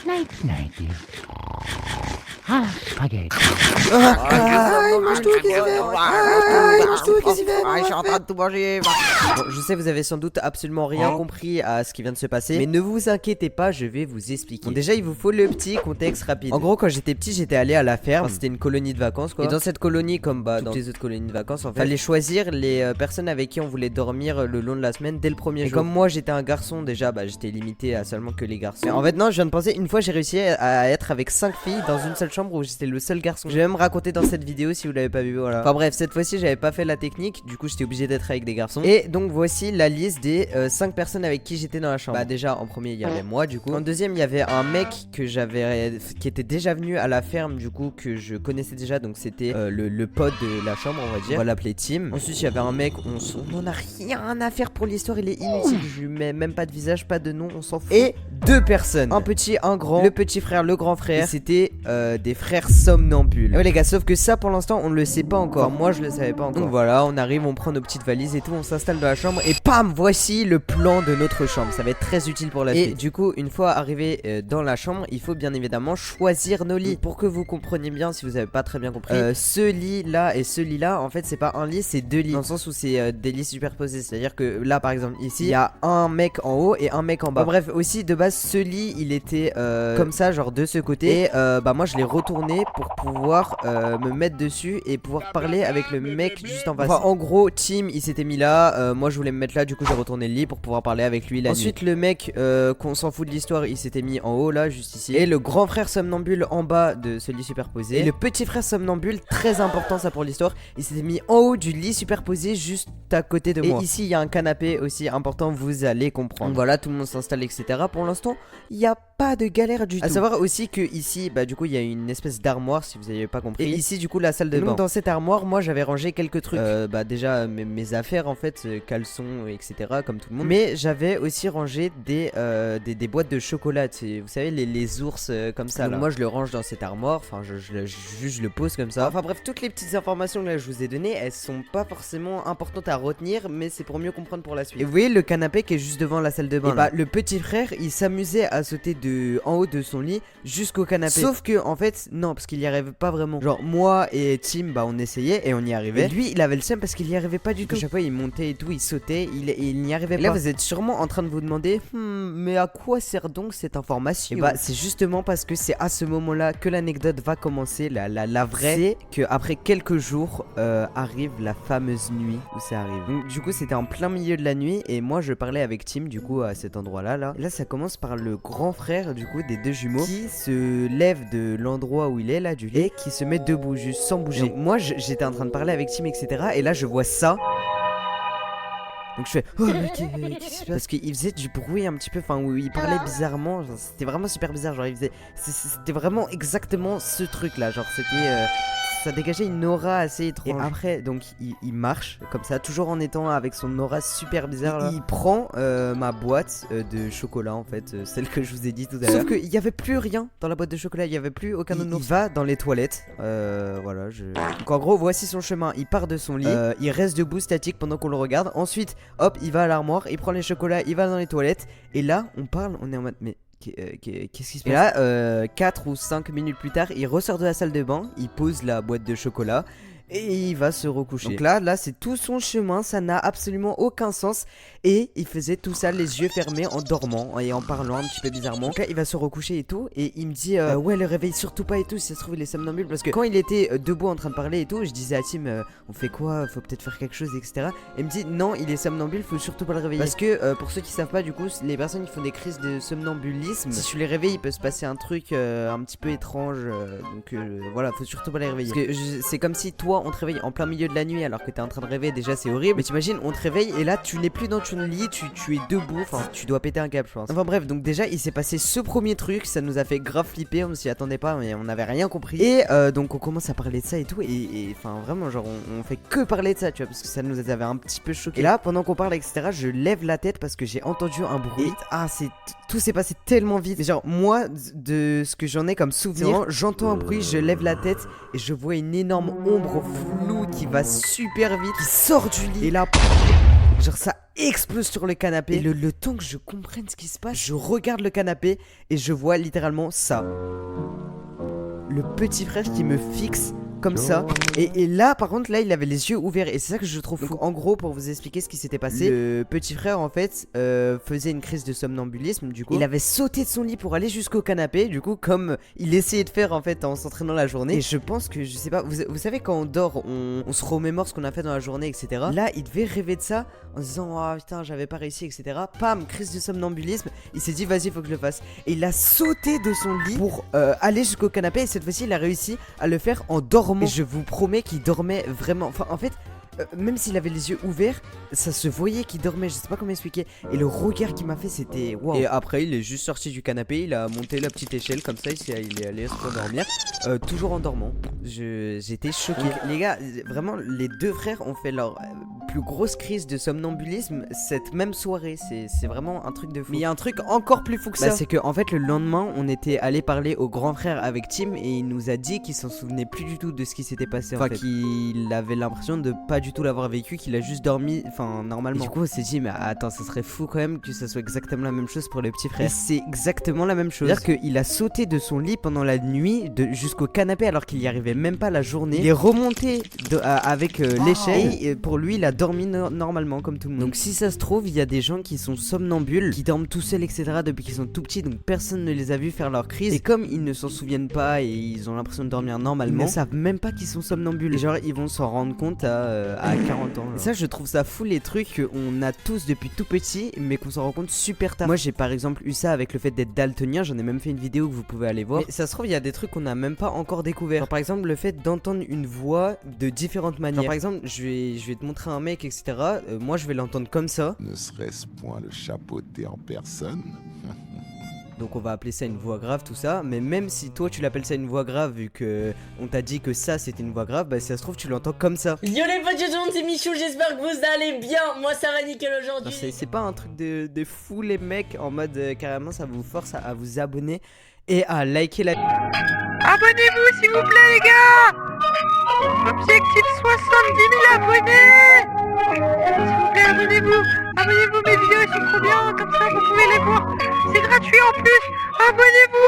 Night nighty. Ah, spaghetti. Il mange tout, qu'est-ce qu'il fait? Il mange tout, qu'est-ce qu'il fait? Je suis en train de tout manger. Bon, je sais, vous avez sans doute absolument rien compris à ce qui vient de se passer, mais ne vous inquiétez pas, je vais vous expliquer. Bon, déjà, il vous faut le petit contexte rapide. En gros, quand j'étais petit, j'étais allé à la ferme. C'était une colonie de vacances, quoi. Et dans cette colonie, comme dans toutes les autres colonies de vacances, en fait, fallait choisir les personnes avec qui on voulait dormir le long de la semaine dès le premier jour. Et comme moi, j'étais un garçon, déjà, j'étais limité à seulement que les garçons. Mais en fait, non, je viens de penser, une fois, j'ai réussi à être avec 5 filles dans une seule chambre où j'étais le seul garçon. Je vais même raconter dans cette vidéo si vous l'avez pas vu, voilà. Enfin bref, cette fois-ci, j'avais pas fait la technique, du coup, j'étais obligé d'être avec des garçons. Et donc, voici la liste des 5 personnes avec qui j'étais dans la chambre. Bah, déjà, en premier, il y avait moi, du coup. En deuxième, il y avait un mec qui était déjà venu à la ferme, du coup, que je connaissais déjà. Donc, c'était le pote de la chambre, on va dire. On va l'appeler Tim. Ensuite, il y avait un mec, on en a rien à faire pour l'histoire, il est inutile. Je lui mets même pas de visage, pas de nom, on s'en fout. Et 2 personnes, un petit, un grand, le petit frère, le grand frère. C'était des frères somnambules. Et ouais, les gars, sauf que ça, pour l'instant, on ne le sait pas encore. Enfin, moi, je le savais pas encore. Donc voilà, on arrive, on prend nos petites valises et tout, on s'installe dans la chambre. Et pam, voici le plan de notre chambre. Ça va être très utile pour la suite. Et du coup, une fois arrivé dans la chambre, il faut bien évidemment choisir nos lits. Pour que vous compreniez bien, si vous avez pas très bien compris, ce lit là et ce lit là, en fait, c'est pas un lit, c'est 2 lits. Dans le sens où c'est des lits superposés. C'est-à-dire que là, par exemple, ici, il y a un mec en haut et un mec en bas. Bon, bref, aussi de base, ce lit, il était comme ça, genre de ce côté. Et moi, je l'ai retourné pour pouvoir me mettre dessus et pouvoir parler avec le mec juste en face. Enfin, en gros, Tim, il s'était mis là. Moi, je voulais me mettre là. Du coup, j'ai retourné le lit pour pouvoir parler avec lui la nuit. Ensuite, le mec, qu'on s'en fout de l'histoire, il s'était mis en haut là, juste ici. Et le grand frère somnambule en bas de ce lit superposé. Et le petit frère somnambule, très important ça pour l'histoire, il s'était mis en haut du lit superposé juste à côté de moi. Et ici, il y a un canapé aussi important, vous allez comprendre. Donc voilà, tout le monde s'installe, etc. Pour l'instant, il n'y a pas de galère du tout. À savoir aussi que ici, du coup, il y a une espèce d'armoire, si vous n'avez pas compris. Et ici, du coup, la salle de bain. Donc, dans cette armoire, moi, j'avais rangé quelques trucs. Déjà, mes affaires, en fait, caleçons, etc., comme tout le monde. Mais j'avais aussi rangé des boîtes de chocolat. Vous savez, les ours comme ça. Donc, moi, je le range dans cette armoire. Enfin, je le pose comme ça. Enfin, bref, toutes les petites informations que là, je vous ai données, elles sont pas forcément importantes à retenir, mais c'est pour mieux comprendre pour la suite. Et vous voyez le canapé qui est juste devant la salle de bain. Et le petit frère, il s'amusait à sauter en haut de son lit jusqu'au canapé. Sauf que, en fait, non, parce qu'il y arrivait pas vraiment. Genre, moi et Tim, on essayait et on y arrivait. Et lui, il avait le seum parce qu'il y arrivait pas du tout. À chaque fois, il montait et tout, il sautait, il n'y arrivait pas. Là, vous êtes sûrement en train de vous demander, mais à quoi sert donc cette information? Et c'est justement parce que c'est à ce moment-là que l'anecdote va commencer. La vraie, c'est que après quelques jours arrive la fameuse nuit où ça arrive. Donc, du coup, c'était en plein milieu de la nuit et moi, je parlais avec Tim, du coup, à cet endroit-là. Et là, ça commence par le grand frère, du coup, des 2 jumeaux qui se lève de l'endroit où il est, là, du lit, et qui se met debout, juste sans bouger. Donc, moi, j'étais en train de parler avec Tim, etc. Et là, je vois ça. Donc je fais oh mais qu'est-ce qui se passe? Parce qu'il faisait du bruit un petit peu, enfin où il parlait bizarrement, c'était vraiment super bizarre, genre il faisait, c'était vraiment exactement ce truc là, genre c'était ça dégageait une aura assez étrange. Et après donc il marche comme ça, toujours en étant avec son aura super bizarre là. Il prend ma boîte de chocolat en fait, celle que je vous ai dit tout à l'heure. Sauf qu'il n'y avait plus rien dans la boîte de chocolat, il n'y avait plus aucun nounours. Il va dans les toilettes, voilà. Donc en gros voici son chemin, il part de son lit, il reste debout statique pendant qu'on le regarde. Ensuite hop, il va à l'armoire, il prend les chocolats, il va dans les toilettes. Et là, on parle, on est en mode, mais qu'est-ce qui se passe? Et là, 4 ou 5 minutes plus tard, il ressort de la salle de bain, il pose la boîte de chocolat et il va se recoucher. Donc là c'est tout son chemin, ça n'a absolument aucun sens. Et il faisait tout ça les yeux fermés en dormant et en parlant un petit peu bizarrement. Donc là il va se recoucher et tout. Et il me dit ouais, le réveille surtout pas et tout, si ça se trouve il est somnambule. Parce que quand il était debout en train de parler et tout, je disais à Tim on fait quoi, faut peut-être faire quelque chose, etc. Et il me dit non, il est somnambule, faut surtout pas le réveiller. Parce que pour ceux qui savent pas, du coup, les personnes qui font des crises de somnambulisme, si tu les réveilles il peut se passer un truc un petit peu étrange. Donc voilà, faut surtout pas les réveiller. Parce que c'est comme si toi on te réveille en plein milieu de la nuit alors que t'es en train de rêver, déjà c'est horrible. Mais t'imagines, on te réveille et là tu n'es plus dans ton lit, tu es debout, enfin tu dois péter un câble je pense. Enfin bref, donc déjà il s'est passé ce premier truc, ça nous a fait grave flipper, on s'y attendait pas mais on n'avait rien compris. Et donc on commence à parler de ça et tout, et enfin vraiment genre on fait que parler de ça, tu vois, parce que ça nous avait un petit peu choqué. Et là pendant qu'on parle etc, je lève la tête parce que j'ai entendu un bruit. Et tout s'est passé tellement vite. Et genre moi de ce que j'en ai comme souvenir, j'entends un bruit, je lève la tête et je vois une énorme ombre floue qui va super vite, qui sort du lit. Et là Genre ça explose sur le canapé. Et le temps que je comprenne ce qui se passe, je regarde le canapé et je vois littéralement ça. Le petit frère qui me fixe comme ça. Et là, par contre, là, il avait les yeux ouverts. Et c'est ça que je trouve fou. Donc, en gros, pour vous expliquer ce qui s'était passé, le petit frère, en fait, faisait une crise de somnambulisme. Du coup, il avait sauté de son lit pour aller jusqu'au canapé. Du coup, comme il essayait de faire, en fait, en s'entraînant la journée. Et je pense que, je sais pas, vous savez, quand on dort, on se remémore ce qu'on a fait dans la journée, etc. Là, il devait rêver de ça en se disant, oh putain, j'avais pas réussi, etc. Pam, crise de somnambulisme. Il s'est dit, vas-y, faut que je le fasse. Et il a sauté de son lit pour aller jusqu'au canapé. Et cette fois-ci, il a réussi à le faire en dormant. Et je vous promets qu'il dormait vraiment. Enfin, en fait, même s'il avait les yeux ouverts, ça se voyait qu'il dormait. Je sais pas comment expliquer. Et le regard qu'il m'a fait, c'était waouh. Et après, il est juste sorti du canapé. Il a monté la petite échelle comme ça. Il est allé se rendormir. Toujours en dormant. J'étais choqué. Donc, les gars, vraiment, les deux frères ont fait leur plus grosse crise de somnambulisme cette même soirée. C'est vraiment un truc de fou. Mais il y a un truc encore plus fou que ça. C'est que, en fait, le lendemain, on était allé parler au grand frère avec Tim. Et il nous a dit qu'il s'en souvenait plus du tout de ce qui s'était passé. Enfin, qu'il avait l'impression de pas du tout l'avoir vécu, qu'il a juste dormi, enfin normalement. Et du coup on s'est dit mais attends, ça serait fou quand même que ça soit exactement la même chose pour le petit frère. Et c'est exactement la même chose. C'est-à-dire qu'il a sauté de son lit pendant la nuit jusqu'au canapé alors qu'il y arrivait même pas la journée. Il est remonté avec l'échelle et pour lui il a dormi normalement comme tout le monde. Donc si ça se trouve il y a des gens qui sont somnambules, qui dorment tout seuls etc depuis qu'ils sont tout petits, donc personne ne les a vus faire leur crise. Et comme ils ne s'en souviennent pas et ils ont l'impression de dormir normalement, ils ne savent même pas qu'ils sont somnambules. Et genre ils vont s'en rendre compte à 40 ans. Et ça je trouve ça fou, les trucs qu'on a tous depuis tout petit mais qu'on s'en rend compte super tard. Moi j'ai par exemple eu ça avec le fait d'être daltonien, j'en ai même fait une vidéo que vous pouvez aller voir. Mais ça se trouve il y a des trucs qu'on a même pas encore découvert. Genre, par exemple le fait d'entendre une voix de différentes manières. Genre, par exemple je vais te montrer un mec etc. Moi je vais l'entendre comme ça. Ne serait-ce point le chapeauté en personne? Donc on va appeler ça une voix grave, tout ça. Mais même si toi tu l'appelles ça une voix grave, vu que on t'a dit que ça c'était une voix grave, bah si ça se trouve tu l'entends comme ça. Yo les potes de tout le monde, c'est Michou, j'espère que vous allez bien. Moi ça va nickel aujourd'hui. C'est pas un truc de fou les mecs, en mode carrément ça vous force à vous abonner et à liker la... Abonnez-vous s'il vous plaît les gars. Objectif 70 000 abonnés. S'il vous plaît abonnez-vous. Abonnez-vous, mes vidéos sont trop bien. Comme ça vous pouvez les voir. C'est gratuit en plus. Abonnez-vous.